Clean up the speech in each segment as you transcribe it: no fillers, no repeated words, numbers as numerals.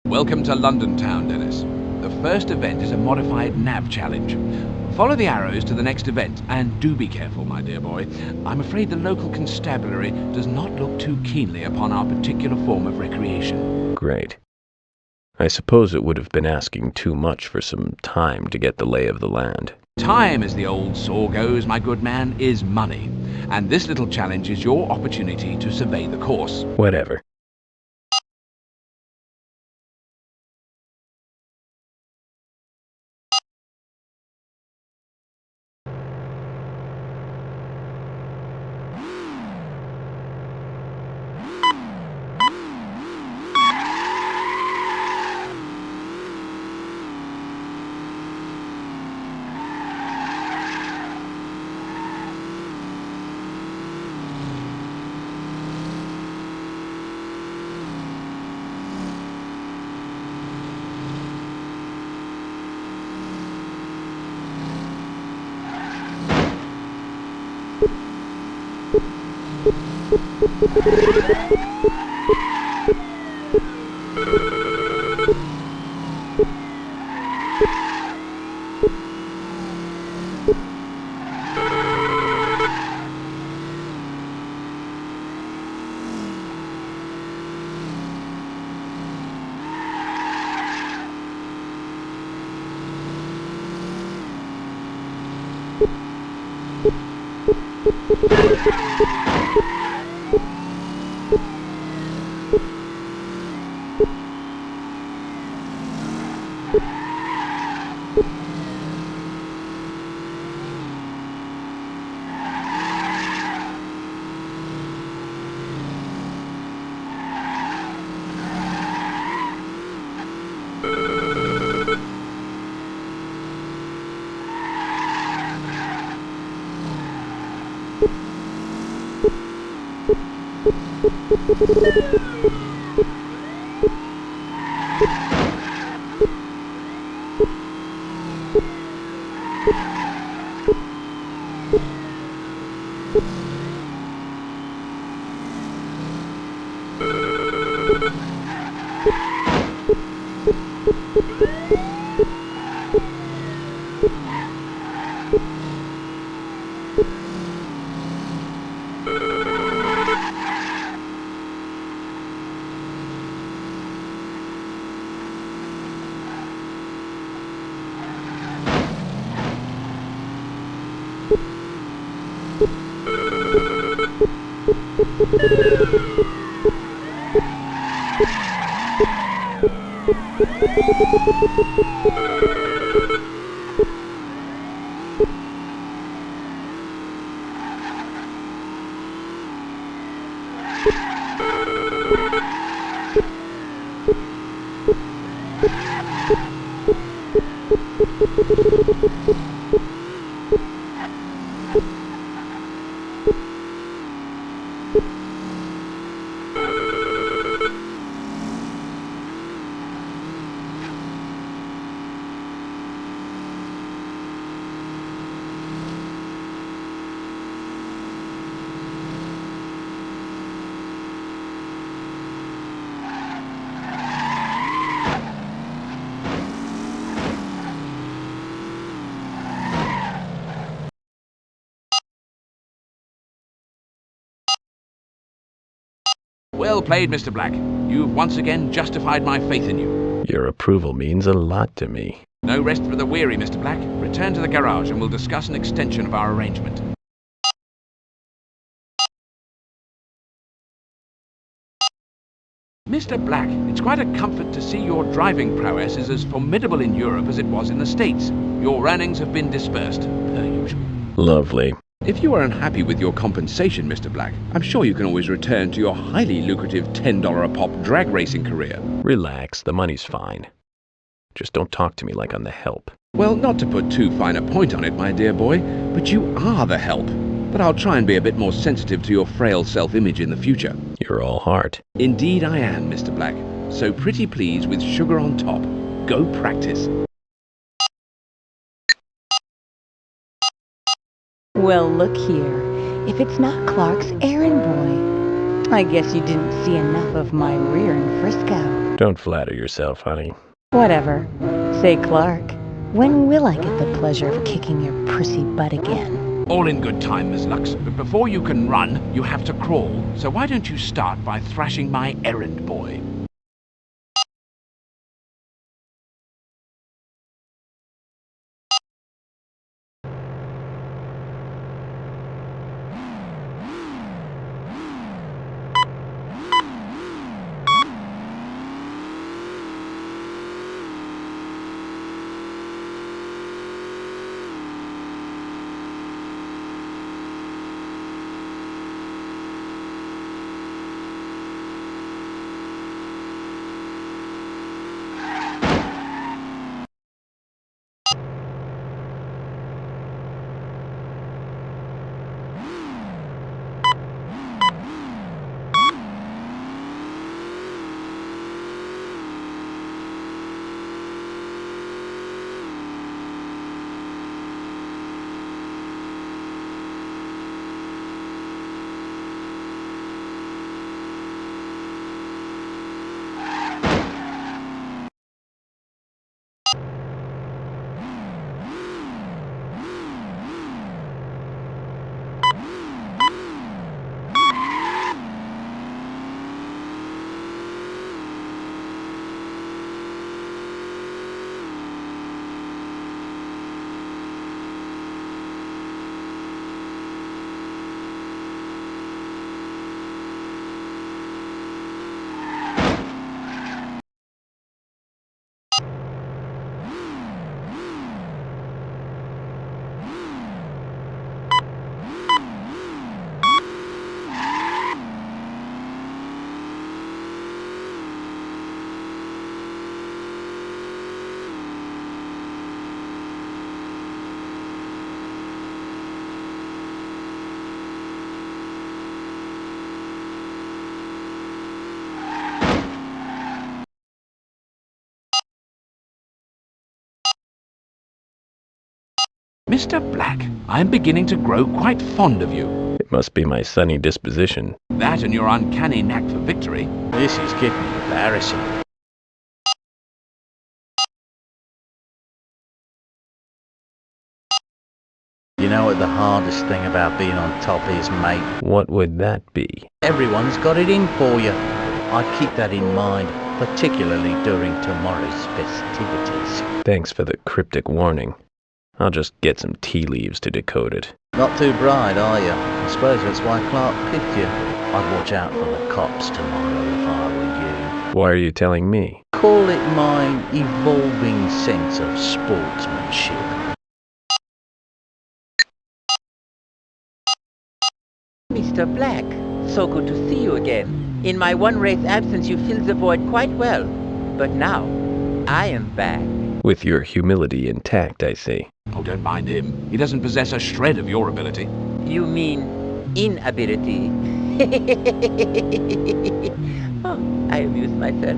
Welcome to London Town, Dennis. The first event is a modified nav challenge. Follow the arrows to the next event, and do be careful, my dear boy. I'm afraid the local constabulary does not look too keenly upon our particular form of recreation. Great. I suppose it would have been asking too much for some time to get the lay of the land. Time, as the old saw goes, my good man, is money. And this little challenge is your opportunity to survey the course. Whatever. Well played, Mr. Black. You've once again justified my faith in you. Your approval means a lot to me. No rest for the weary, Mr. Black. Return to the garage and we'll discuss an extension of our arrangement. Mr. Black, it's quite a comfort to see your driving prowess is as formidable in Europe as it was in the States. Your earnings have been dispersed, per usual. Lovely. If you are unhappy with your compensation, Mr. Black, I'm sure you can always return to your highly lucrative $10 a pop drag racing career. Relax, the money's fine. Just don't talk to me like I'm the help. Well, not to put too fine a point on it, my dear boy, but you are the help. But I'll try and be a bit more sensitive to your frail self-image in the future. You're all heart. Indeed I am, Mr. Black. So pretty please with sugar on top. Go practice. Well, look here. If it's not Clark's errand boy. I guess you didn't see enough of my rear in Frisco. Don't flatter yourself, honey. Whatever. Say, Clark, when will I get the pleasure of kicking your prissy butt again? All in good time, Miss Lux. But before you can run, you have to crawl. So why don't you start by thrashing my errand boy? Mr. Black, I'm beginning to grow quite fond of you. It must be my sunny disposition. That and your uncanny knack for victory. This is getting embarrassing. You know what the hardest thing about being on top is, mate? What would that be? Everyone's got it in for you. I keep that in mind, particularly during tomorrow's festivities. Thanks for the cryptic warning. I'll just get some tea leaves to decode it. Not too bright, are you? I suppose that's why Clark picked you. I'd watch out for the cops tomorrow if I were Why are you telling me? you. Call it my evolving sense of sportsmanship. Mr. Black, so good to see you again. In my one race absence, you filled the void quite well. But now, I am back. With your humility intact, I see. Oh, don't mind him. He doesn't possess a shred of your ability. You mean inability? Oh, I amuse myself.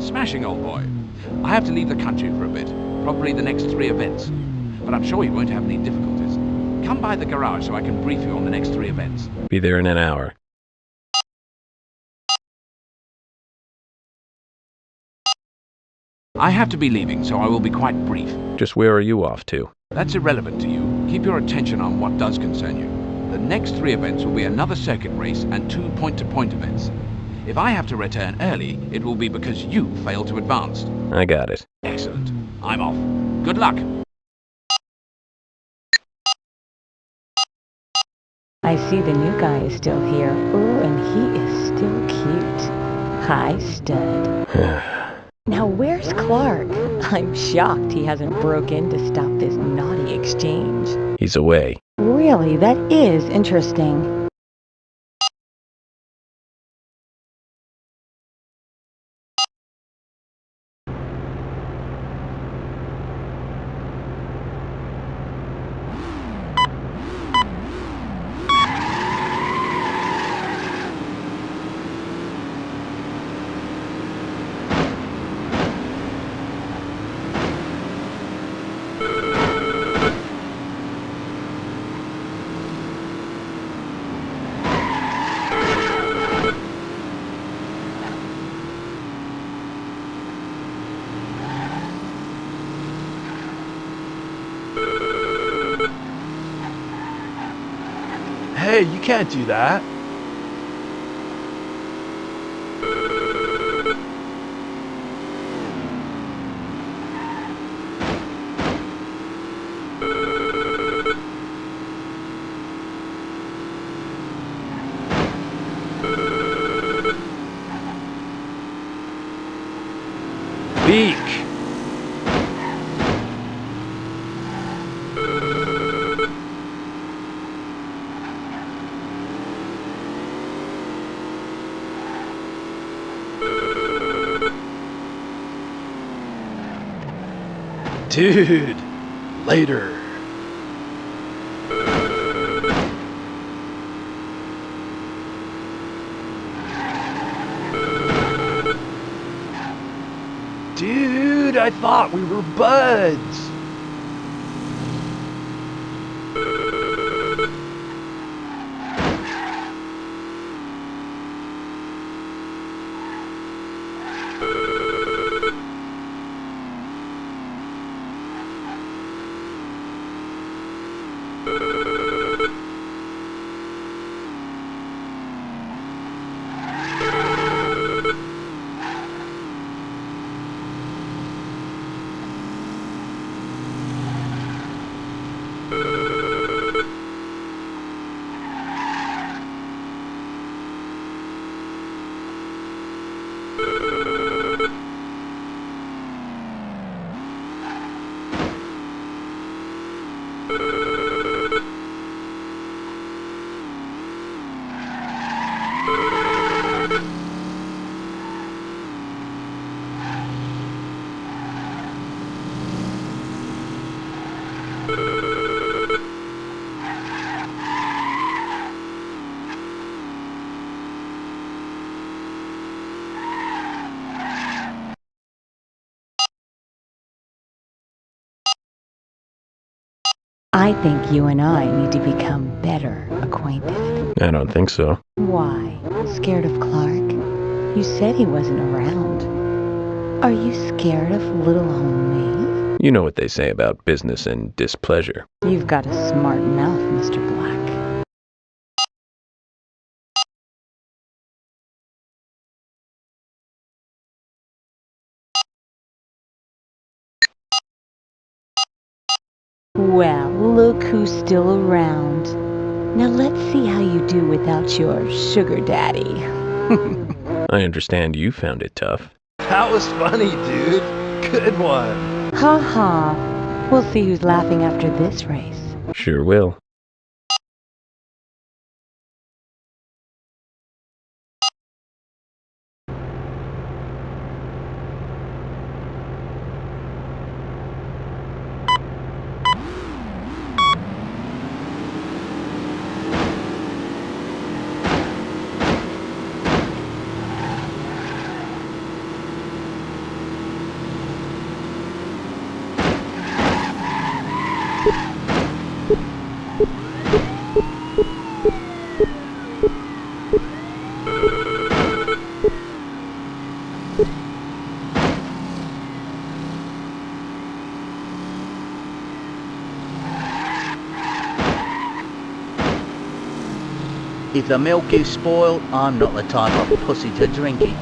Smashing, old boy. I have to leave the country for a bit, probably the next 3 events. But I'm sure you won't have any difficulties. Come by the garage so I can brief you on the next 3 events. Be there in an hour. I have to be leaving, so I will be quite brief. Just where are you off to? That's irrelevant to you. Keep your attention on what does concern you. The next 3 events will be another circuit race and 2 point-to-point events. If I have to return early, it will be because you failed to advance. I got it. Excellent. I'm off. Good luck. I see the new guy is still here. Ooh, and he is still cute. Hi, stud. Now where's Clark? I'm shocked he hasn't broke in to stop this naughty exchange. He's away. Really, that is interesting. Hey, you can't do that. Beak. Dude, later. Dude, I thought we were buds. I think you and I need to become better acquainted. I don't think so. Why? Scared of Clark? You said he wasn't around. Are you scared of little old me? You know what they say about business and displeasure. You've got a smart mouth, Mr. Black. Well, look who's still around. Now let's see how you do without your sugar daddy. I understand you found it tough. That was funny, dude. Good one. Ha ha. We'll see who's laughing after this race. Sure will. If the milk is spoiled, I'm not the type of pussy to drink it.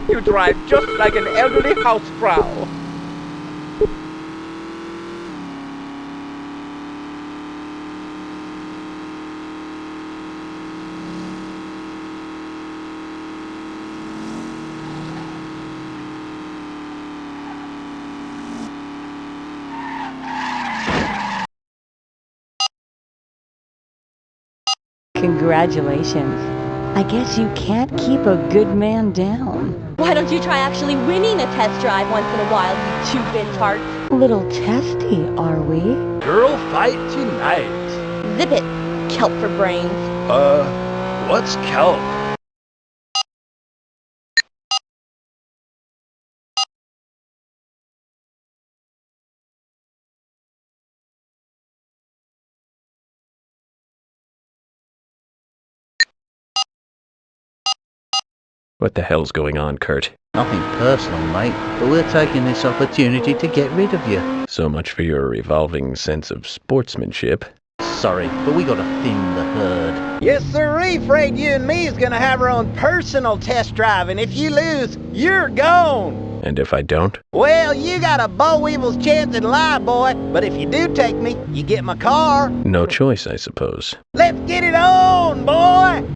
You drive just like an elderly housefrau. Congratulations. I guess you can't keep a good man down. Why don't you try actually winning a test drive once in a while, you two binge hearts? Little testy, are we? Girl fight tonight. Zip it, kelp for brains. What's kelp? What the hell's going on, Kurt? Nothing personal, mate, but we're taking this opportunity to get rid of you. So much for your revolving sense of sportsmanship. Sorry, but we gotta thin the herd. Yes, sirree, afraid you and me is gonna have our own personal test drive, and if you lose, you're gone. And if I don't? Well, you got a boll weevil's chance in life, boy, but if you do take me, you get my car. No choice, I suppose. Let's get it on, boy!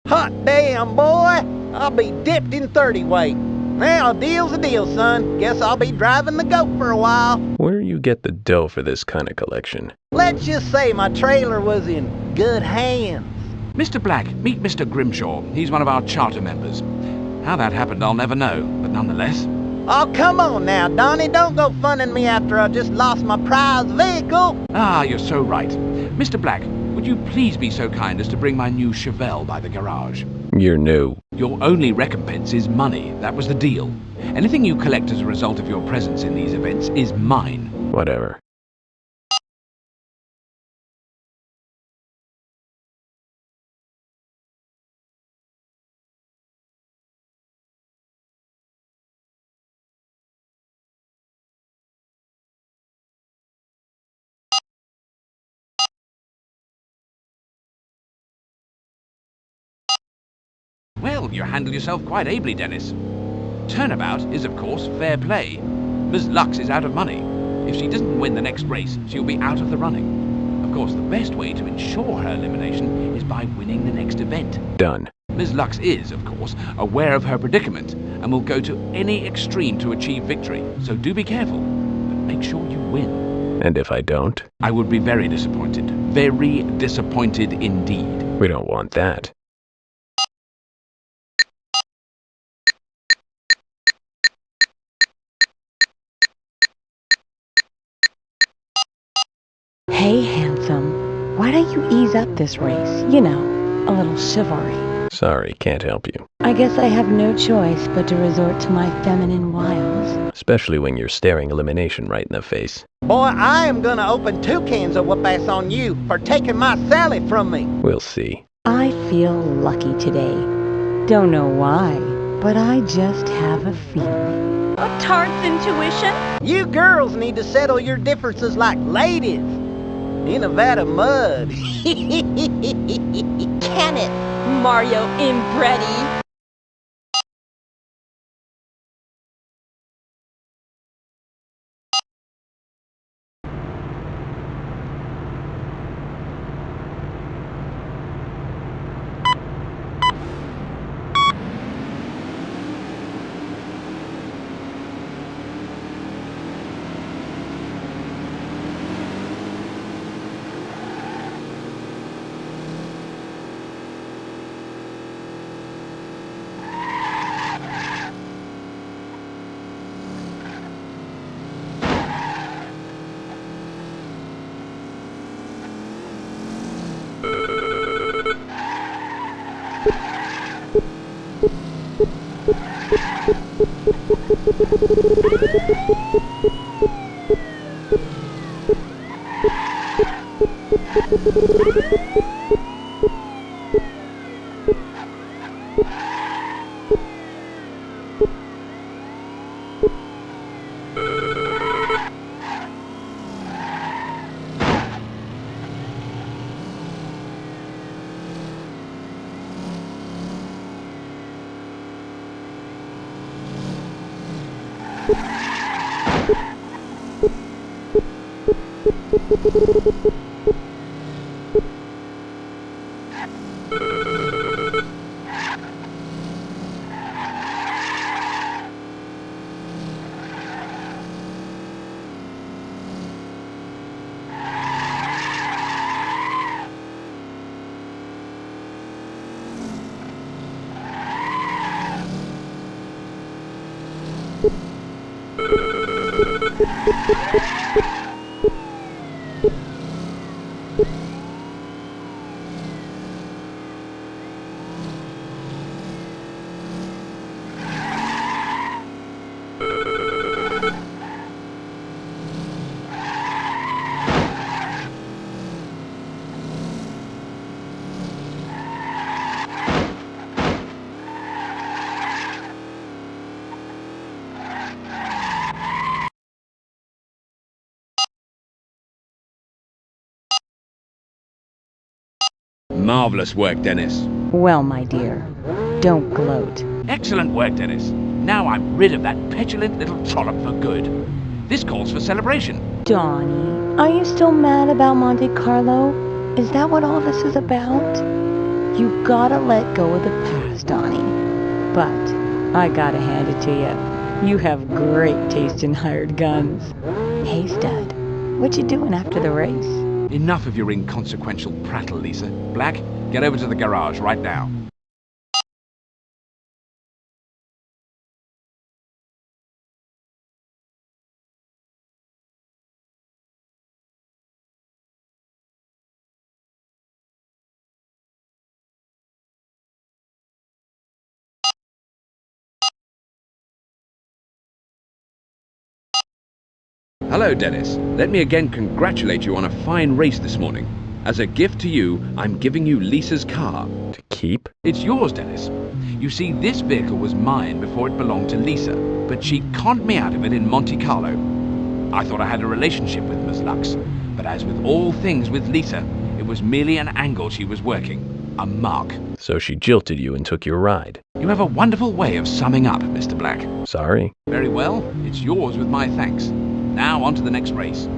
Hot damn, boy! I'll be dipped in 30 weight. Now, a deal's a deal, son. Guess I'll be driving the goat for a while. Where you get the dough for this kind of collection? Let's just say my trailer was in good hands. Mr. Black, meet Mr. Grimshaw. He's one of our charter members. How that happened, I'll never know, but nonetheless... Oh, come on now, Donnie. Don't go funning me after I just lost my prize vehicle. Ah, you're so right. Mr. Black, would you please be so kind as to bring my new Chevelle by the garage? You're new. Your only recompense is money. That was the deal. Anything you collect as a result of your presence in these events is mine. Whatever. Well, you handle yourself quite ably, Dennis. Turnabout is, of course, fair play. Miss Lux is out of money. If she doesn't win the next race, she'll be out of the running. Of course, the best way to ensure her elimination is by winning the next event. Done. Miss Lux is, of course, aware of her predicament and will go to any extreme to achieve victory, so do be careful, but make sure you win. And if I don't? I would be very disappointed. Very disappointed indeed. We don't want that. Hey, handsome. Why don't you ease up this race? You know, a little chivalry. Sorry, can't help you. I guess I have no choice but to resort to my feminine wiles. Especially when you're staring elimination right in the face. Boy, I am gonna open 2 cans of whoop-ass on you for taking my Sally from me. We'll see. I feel lucky today. Don't know why, but I just have a feeling. A tart's intuition? You girls need to settle your differences like ladies. In a vat of mud. Can it, Mario Imbretti? Marvelous work, Dennis. Well, my dear, don't gloat. Excellent work, Dennis. Now I'm rid of that petulant little trollop for good. This calls for celebration. Donnie, are you still mad about Monte Carlo? Is that what all this is about? You gotta let go of the past, Donnie. But I gotta hand it to you. You have great taste in hired guns. Hey, stud, what you doing after the race? Enough of your inconsequential prattle, Lisa. Black, get over to the garage right now. Hello, Dennis. Let me again congratulate you on a fine race this morning. As a gift to you, I'm giving you Lisa's car. To keep? It's yours, Dennis. You see, this vehicle was mine before it belonged to Lisa, but she conned me out of it in Monte Carlo. I thought I had a relationship with Miss Lux, but as with all things with Lisa, it was merely an angle she was working, a mark. So she jilted you and took your ride. You have a wonderful way of summing up, Mr. Black. Sorry. Very well, it's yours with my thanks. Now on to the next race.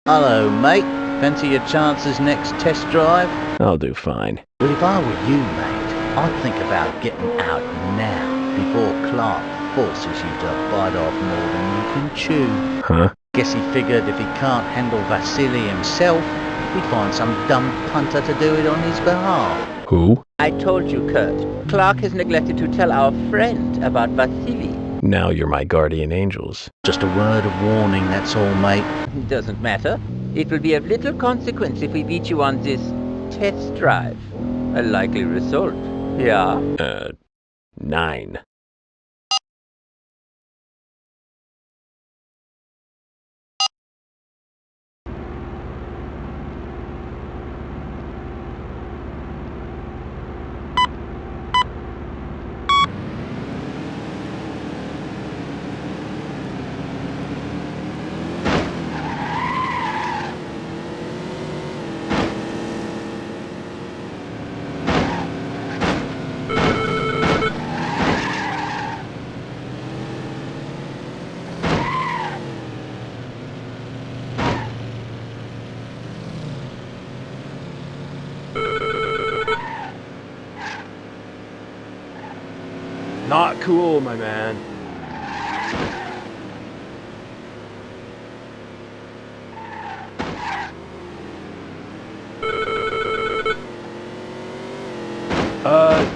Hello, mate. Fancy your chances next test drive? I'll do fine. Well, if I were you, mate, I'd think about getting out now before Clark forces you to bite off more than you can chew. Huh? Guess he figured if he can't handle Vasili himself, he'd find some dumb punter to do it on his behalf. Who? I told you, Kurt. Clark has neglected to tell our friend about Vasili. Now you're my guardian angels. Just a word of warning, that's all, mate. Doesn't matter. It will be of little consequence if we beat you on this test drive. A likely result. Yeah? 9. Not cool, my man.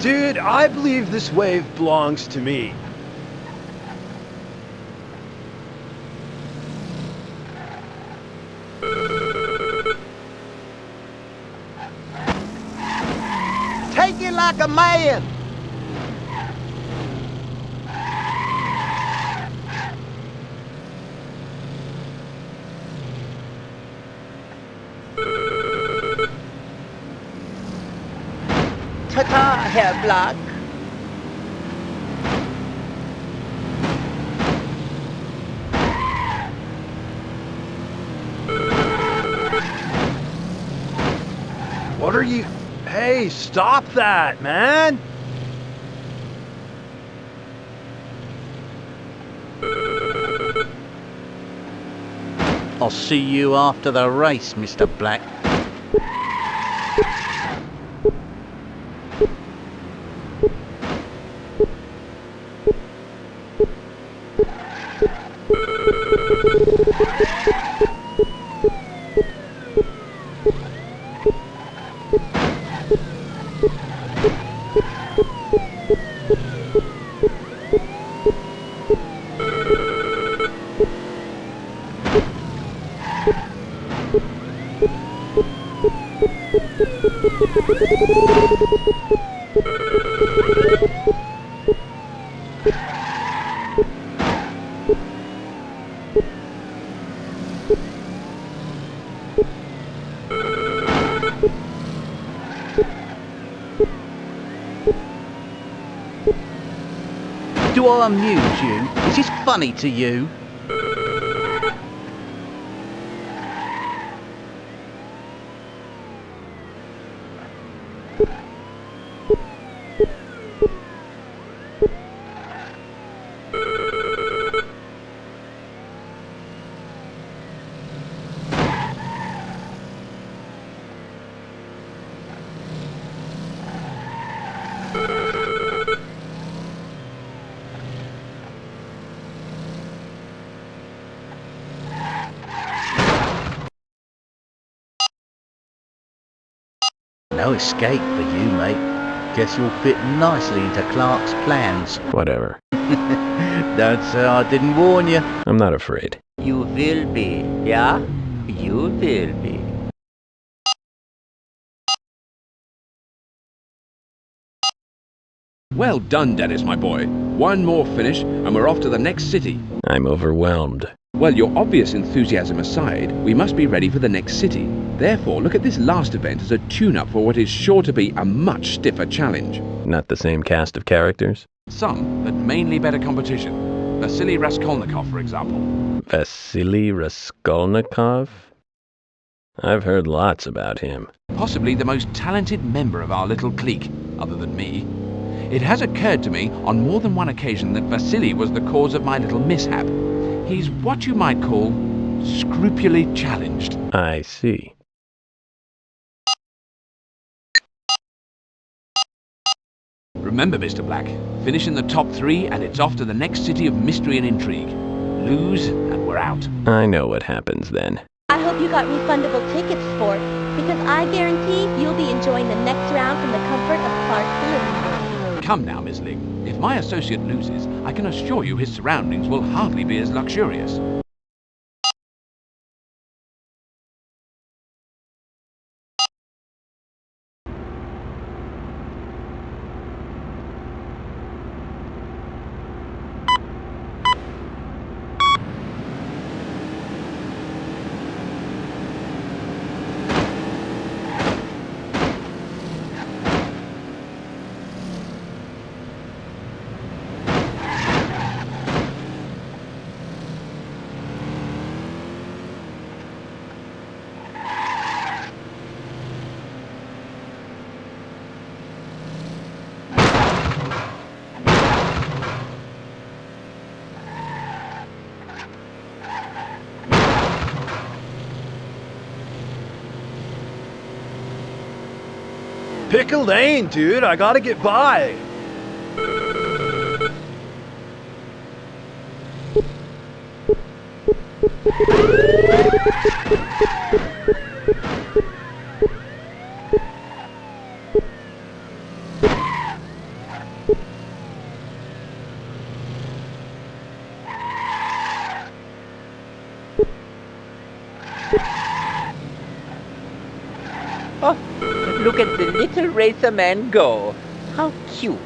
Dude, I believe this wave belongs to me. Take it like a man! Ta-ta, Herr Black. What are you... Hey, stop that, man! I'll see you after the race, Mr. Black. Do I amuse you? Is this funny to you? No escape for you, mate. Guess you'll fit nicely into Clark's plans. Whatever. Don't say I didn't warn you. I'm not afraid. You will be, yeah? You will be. Well done, Dennis, my boy. One more finish, and we're off to the next city. I'm overwhelmed. Well, your obvious enthusiasm aside, we must be ready for the next city. Therefore, look at this last event as a tune-up for what is sure to be a much stiffer challenge. Not the same cast of characters? Some, but mainly better competition. Vasili Raskolnikov, for example. Vasili Raskolnikov? I've heard lots about him. Possibly the most talented member of our little clique, other than me. It has occurred to me on more than one occasion that Vasili was the cause of my little mishap. He's what you might call scrupulally challenged. I see. Remember, Mr. Black, finish in the top 3 and it's off to the next city of mystery and intrigue. Lose and we're out. I know what happens then. I hope you got refundable tickets, sport, because I guarantee you'll be enjoying the next round from the comfort of Clark's living room. Come now, Miss Ling. If my associate loses, I can assure you his surroundings will hardly be as luxurious. Pickle lane, dude. I gotta get by. Oh, look at the little racer man go. How cute.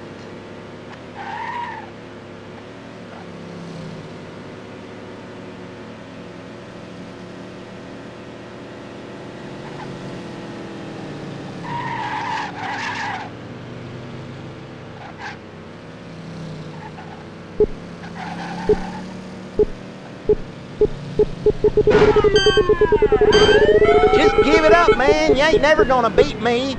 Just give it up, man. You ain't never gonna beat me.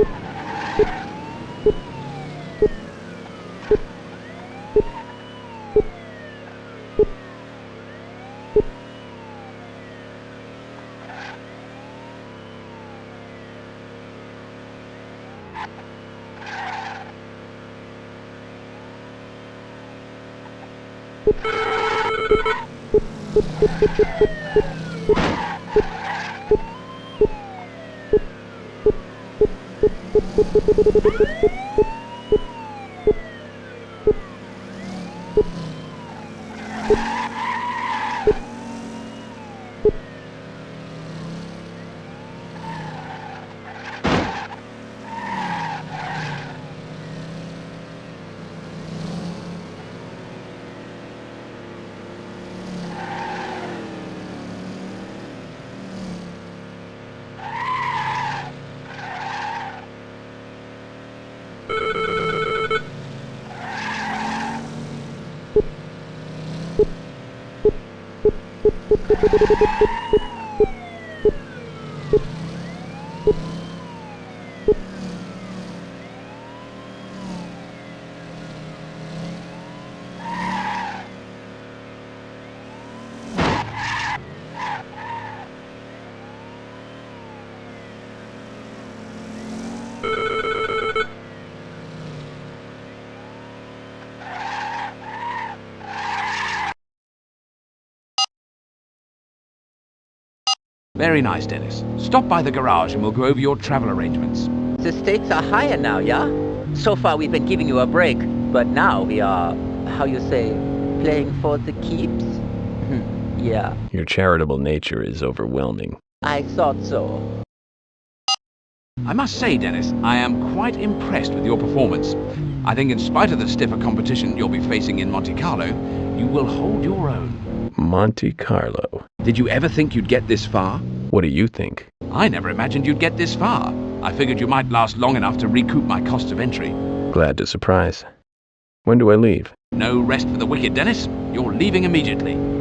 Very nice, Dennis. Stop by the garage and we'll go over your travel arrangements. The stakes are higher now, yeah? So far we've been giving you a break, but now we are, how you say, playing for the keeps? Yeah, Your charitable nature is overwhelming. I thought so. I must say, Dennis, I am quite impressed with your performance. I think in spite of the stiffer competition you'll be facing in Monte Carlo, you will hold your own. Monte Carlo. Did you ever think you'd get this far? What do you think? I never imagined you'd get this far. I figured you might last long enough to recoup my costs of entry. Glad to surprise. When do I leave? No rest for the wicked, Dennis. You're leaving immediately.